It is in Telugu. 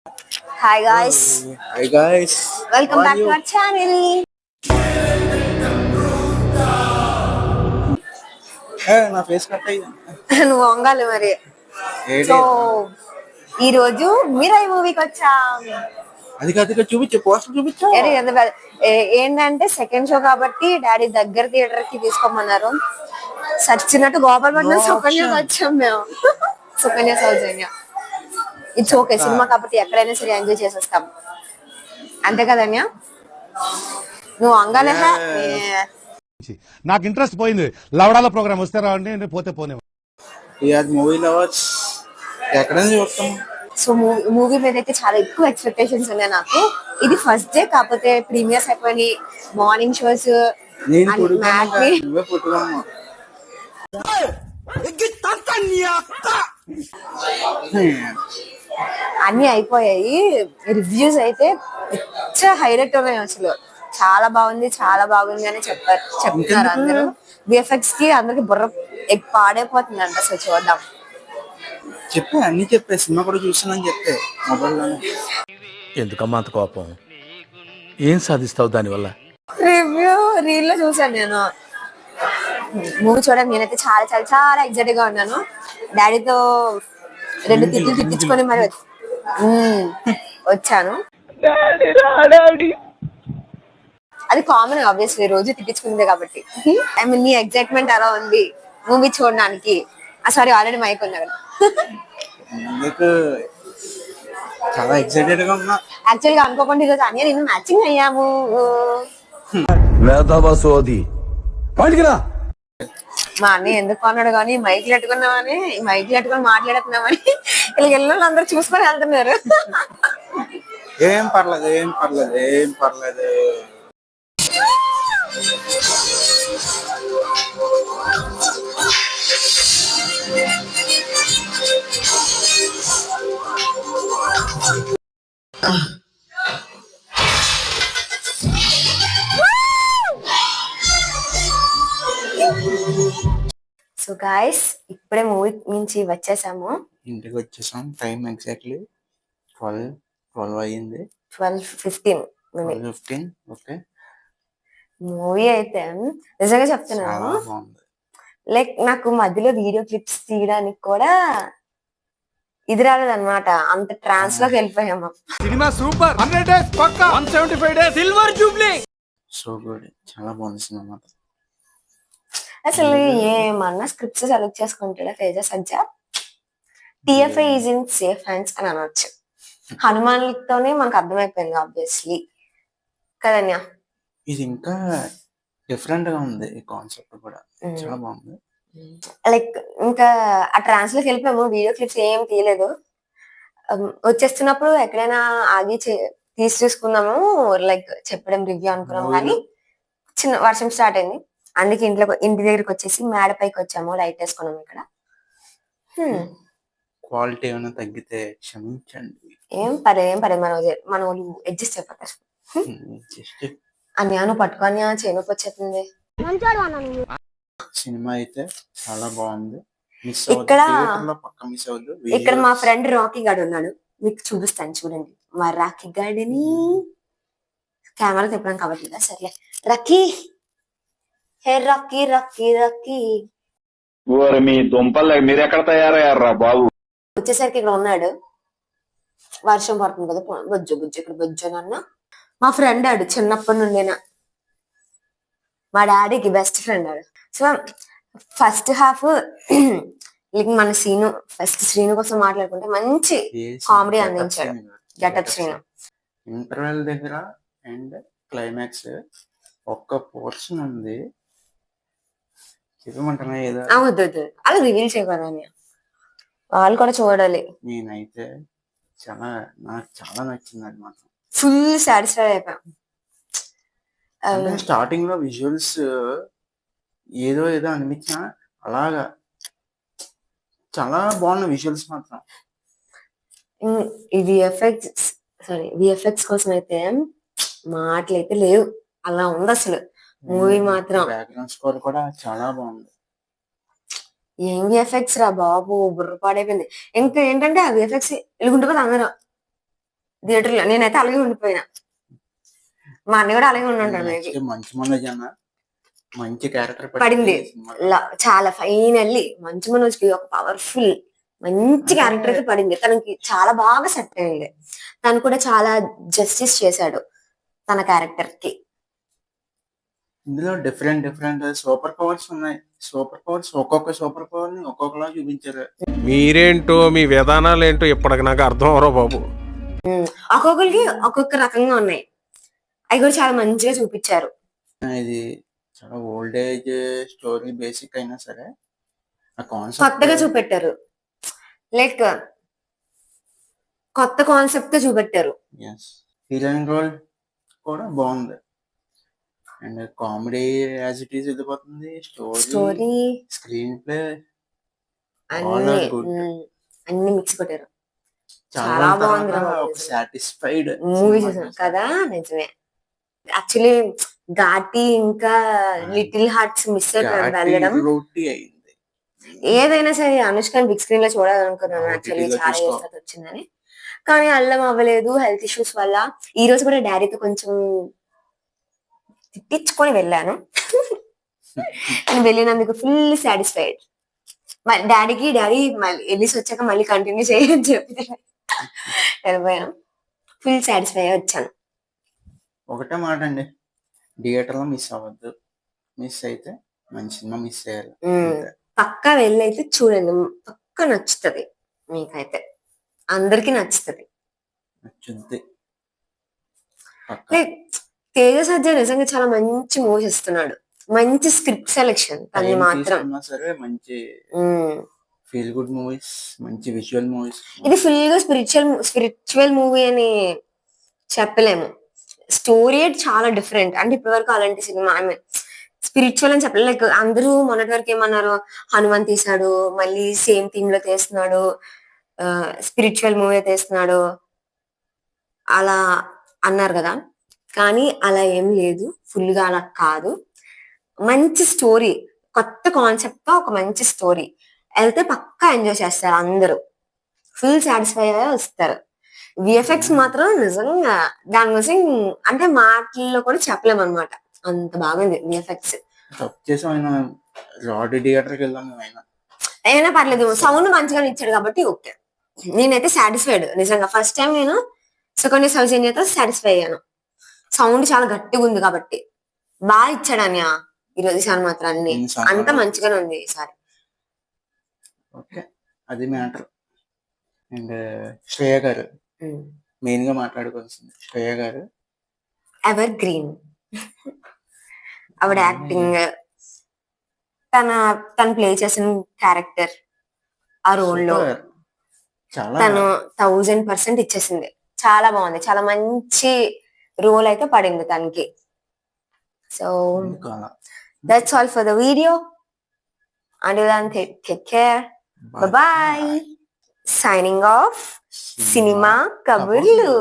Hi guys, Hi guys, how welcome are back to you? our channel. నా ఫేస్ కట్ అయ్యింది. నువ్వు వంగాలి మరి. సో ఏడి ఈ రోజు మీరాయి మూవీకి వచ్చాం. అది కాదు చూపించే పోస్టర్ చూపించా. ఏంటంటే సెకండ్ షో కాబట్టి డాడీ దగ్గర థియేటర్ కి తీసుకోమన్నారు. సచ్చినట్టు గోపాలపట్నం సుకన్యకి వచ్చాం మేము. సుకన్య సౌజన్య. ఇట్స్ ఓకే, సినిమా కాబట్టి ఎక్కడైనా సరే ఎంజాయ్ చేసేస్తాం, అంతే కదన్యా? నువ్వు వంగాలే. నాకు ఇంట్రెస్ట్ పోయింది. లవడాల ప్రోగ్రామ్ వస్తే రావండి, పోతే పోనే. మూవీ లవర్స్ ఎక్కడైనా చూస్తాం. సో మూవీ మీద అయితే చాలా ఎక్కువ ఎక్స్పెక్టేషన్స్ ఉన్నాయి నాకు. ఇది ఫస్ట్ డే కాకపోతే ప్రీమియర్స్ అయిపోయి మార్నింగ్ షోస్ అన్ని అయిపోయాయి. రివ్యూస్ అయితే హైలైట్ ఉన్నాయి. అసలు చాలా బాగుంది, చాలా బాగుంది అని చెప్తున్నారు అందరూ. విఎఫ్ఎక్స్ కి అందరికి బుర్ర పాడైపోతుంది అంట. అసలు చూద్దాం. అన్ని చెప్పే సినిమా కూడా చూసానని చెప్తే మొబైల్లో. ఎందుకమ్మా అంత కోపం? ఏం సాధిస్తావు దానివల్ల? రివ్యూ రీల్ లో చూసాను నేను. మూవీ చూడడానికి నేనైతే చాలా చాలా చాలా ఎక్సైటెడ్ గా ఉన్నాను. డాడీతో 2 తిట్లు తిట్టించుకొని మరి వచ్చాను. అది కామన్ ఆబ్వియస్లీ, రోజు తిట్టించుకుందే కాబట్టి. ఐ మీన్ నీ ఎక్సైట్మెంట్ అలా ఉంది మూవీ చూడడానికి. సారీ, ఆల్రెడీ మైక్ ఉన్నా కదా. చాలా ఎక్సైటెడ్ గా ఉన్నా. యాక్చువల్ గా అనుకోకుండా ఈరోజు అన్నయ్య నేను మ్యాచింగ్ అయ్యాము. మా అన్నయ్య ఎందుకు అన్నాడు కానీ మైక్లు పెట్టుకున్నామని, మైక్లు పెట్టుకుని మాట్లాడుతున్నామని ఇలా వెళ్ళిన అందరూ చూసుకొని వెళ్తున్నారు. ఏం పర్లేదు, ఏం పర్లేదు, ఏం పర్లేదు. సో గాయస్, ఇప్పుడే మూవీ నుంచి వచ్చేసాము. ఇంటికి వచ్చేసాం. టైం ఎగ్జాక్ట్లీ 12 అయ్యింది. 12:15. ఓకే. మూవీ అయితే నిజంగా చెప్తున్నాను, లైక్ నాకు మధ్యలో వీడియో క్లిప్స్ తీయడానికి కూడా ఇది రాలేదన్నమాట. అంత ట్రాన్స్ లోకి వెళ్ళిపోయాము. Cinema super. 100 days పక్కా, 175 days silver jubilee. So good, చాలా బాగుంది సినిమా. అసలు ఏమన్నా స్క్రిప్ట్స్ సెలెక్ట్ చేసుకుంటాడా Teja Sajja? TFI is in safe hands అని అనొచ్చు. హనుమాన్తోనే మనకు అర్థమైపోయింది ఆబ్వియస్లీ కదన్యా. ఇది ఇంకా డిఫరెంట్ గా ఉంది, ఈ కాన్సెప్ట్ కూడా చాలా బాగుంది. లైక్ ఇంకా ఆ ట్రాన్స్ లోకి వెళ్ళిపోయాము. వీడియో క్లిప్స్ ఏం తీయలేదు. వచ్చేస్తున్నప్పుడు ఎక్కడైనా ఆగి తీసి చూసుకుందాము, లైక్ చెప్పడం రివ్యూ అనుకున్నాము. కానీ చిన్న వర్షం స్టార్ట్ అయింది, అందుకే ఇంటి దగ్గరికి వచ్చేసి మేడ పైకి వచ్చాము. లైట్ వేసుకున్నాము. ఇక్కడ క్వాలిటీ ఏమైనా తగ్గితే క్షమించండి. ఏం పర్లేదు మన వాళ్ళు అడ్జస్ట్ అయిపోతారు. అన్యాను పట్టుకొని చేనుకు వచ్చేస్తుంది. సినిమా అయితే చాలా బాగుంది. ఇక్కడ మా ఫ్రెండ్ రాకీ గాడు ఉన్నాడు, మీకు చూపిస్తాను చూడండి. మా రాకీ గాడిని కెమెరా తిప్పడానికి అవ్వట్లేదా? సర్లే. రకీ, హే రకీ రకీ రకీ. మీ దుంపలు మీరు ఎక్కడ తయారయ్యారా బాబు? వచ్చేసరికి ఇక్కడ ఉన్నాడు. వర్షం పడుతుంది కదా, బొజ్జు బుజ్జు ఇక్కడ బొజ్జు అన్న మా ఫ్రెండ్ ఆడు. చిన్నప్పటి నుండేనా మా డాడీకి బెస్ట్ ఫ్రెండ్ ఆడు. సో ఫస్ట్ హాఫ్ మన శ్రీను కోసం మాట్లాడుకుంటే మంచి కామెడీ అందించాడు గెటప్ శ్రీను. ఇంటర్వెల్ దగ్గర అండ్ క్లైమాక్స్ ఒక్క పోర్షన్ ఉంది, చెప్పమంటున్నా ఏదో. వద్దు అలా రివీల్ చేయకూడదని, వాళ్ళు కూడా చూడాలి. నేనైతే నాకు చాలా నచ్చింది. అది మాత్రం ఫుల్ సాటిస్ఫై అయిపోయాం. స్టార్టింగ్ లో విజువల్స్ ఏదో అనిపించినా అలాగా చాలా బాగున్న విజువల్స్ మాత్రం. విఎఫ్ఎక్స్ కోసం అయితే మాటలు అయితే లేవు, అలా ఉంది అసలు మూవీ మాత్రం. బ్యాక్గ్రౌండ్ స్కోర్ కూడా చాలా బాగుంది. ఏం విఎఫ్ఎక్స్ రా బాబు, బుర్ర పాడైపోయింది. ఇంకా ఏంటంటే ఆ విఎఫ్ఎక్స్ ఎలుగుంటుంది అందరూ థియేటర్ లో నేనైతే అలాగే ఉండిపోయినా. మా అన్న కూడా అలాగే ఉండి ఉంటాడు మేబీ. నెక్స్ట్ మంచు మనోజ్ అన్న మంచి క్యారెక్టర్ పడింది చాలా ఫైనల్లీ మంచు మనోజ్ కి ఒక పవర్ఫుల్ మంచి క్యారెక్టర్ అయితే పడింది. తనకి చాలా బాగా సెట్ అయింది. తను కూడా చాలా జస్టిస్ చేశాడు తన క్యారెక్టర్ కి. ఇందులో డిఫరెంట్ డిఫరెంట్ సూపర్ పవర్స్ ఉన్నాయి. సూపర్ పవర్స్ ఒక్కొక్క సూపర్ పవర్ ని ఒక్కొక్కలా చూపించారు. మీరేంటో మీ విధానాలు ఏంటో ఇప్పటికి నాకు అర్థం అవరో బాబు. ఒక్కొక్కరికి ఒక్కొక్క రకంగా ఉన్నాయి. అవి కూడా చాలా మంచిగా చూపించారు. ఇది చాలా ఓల్డ్ ఏజ్ స్టోరీ బేసిక్ అయినా సరే ఆ కాన్సెప్ట్ కొత్తగా చూపెట్టారు. లైక్ కొత్త కాన్సెప్ట్ తో చూపెట్టారు. హీరోయిన్ రోల్ కూడా బాగుంది. And comedy as it is వెళ్ళిపోతుంది. స్టోరీ స్క్రీన్ ప్లే అన్ని అన్ని మిక్స్ కొట్టారు. చాలా బాగుంది ఒక సాటిస్ఫైడ్ మూవీ చూసాను కదా. నిజమే. యాక్చువల్లీ ఘాటి ఇంకా లిటిల్ హార్ట్స్ మిస్ అయిపోయాను వెళ్ళడం. అయింది. ఏదైనా సరే అనుష్కని బిగ్ స్క్రీన్ లో చూడాలనుకున్నాను యాక్చువల్లీ చాలా ఇయర్స్ తర్వాత వచ్చిందని. కానీ అల్లం అవ్వలేదు హెల్త్ ఇష్యూస్ వల్ల. ఈ రోజు కూడా డాడీతో కొంచెం తిట్టించుకొని వెళ్ళాను. నేను వెళ్ళినందుకు ఫుల్ సాటిస్ఫైడ్. డాడీ మళ్ళీ వెళ్ళేసి వచ్చాక మళ్ళీ కంటిన్యూ చేయని చెప్పి వెళ్ళిపోయాను. ఫుల్ సాటిస్ఫై వచ్చాను. ఒకటే మాట అండి, థియేటర్ లో మిస్ అవ్వద్దు. మిస్ అయితే మంచి సినిమా మిస్ అయ్యారు. పక్కా వెళ్ళి అయితే చూడండి. పక్కా నచ్చుతుంది మీకైతే. అందరికి నచ్చుతుంది. నచ్చుద్ది. లైక్ తేజ సజ్జా నిజంగా చాలా మంచి మూవీస్ ఇస్తున్నాడు. మంచి స్క్రిప్ట్ సెలెక్షన్ తనని మాత్రం. సరే మంచి ఫీల్ గుడ్ మూవీస్, మంచి విజువల్ మూవీస్. ఇది ఫుల్ గా స్పిరిచువల్ మూవీ అని చెప్పలేము. స్టోరీ చాలా డిఫరెంట్. అంటే ఇప్పటి వరకు అలాంటి సినిమా ఐ మీన్ స్పిరిచువల్ అని చెప్పలేదు. లైక్ అందరూ మొన్నటి వరకు ఏమన్నారు, హనుమాన్ తీసాడు మళ్ళీ సేమ్ థీమ్ లో తీస్తున్నాడు, స్పిరిచువల్ మూవీ తీస్తున్నాడు అలా అన్నారు కదా. కానీ అలా ఏం లేదు. ఫుల్ గా అలా కాదు. మంచి స్టోరీ, కొత్త కాన్సెప్ట్ తో ఒక మంచి స్టోరీ వెళ్తే పక్కా ఎంజాయ్ చేస్తారు. అందరూ ఫుల్ సాటిస్ఫై అయ్యే వస్తారు. విఎఫ్ఎక్స్ మాత్రం నిజంగా దాని గురించి అంటే మాటల్లో కూడా చెప్పలేము అనమాట. అంత బాగుంది విఎఫ్ఎక్స్. అయినా పర్లేదు, సౌండ్ మంచిగా ఇచ్చాడు కాబట్టి ఓకే. నేనైతే సాటిస్ఫైడ్ నిజంగా. ఫస్ట్ టైం నేను సుకన్య సౌజన్యతో సాటిస్ఫై అయ్యాను. సౌండ్ చాలా గట్టిగా ఉంది కాబట్టి బాగా ఇచ్చాడు అన్య ఈరోజు ఈసారి మాత్రం అన్ని అంత మంచిగానే ఉంది ఈసారి. ఓకే, అది మ్యాటర్. అండ్ శ్రేయ గారు మెయిన్ గా మాట్లాడుకోవాల్సింది. శ్రేయ గారు ఎవర్ గ్రీన్. ఆవిడ యాక్టింగ్, తను ప్లే చేసిన క్యారెక్టర్, ఆ రోల్ లో తను 1000% ఇచ్చేసింది. చాలా బాగుంది. చాలా మంచి రోల్ అయితే పడింది తనకి. So that's all for the video. Until then, take care. Bye bye. Signing off. Cinema Kaburlu.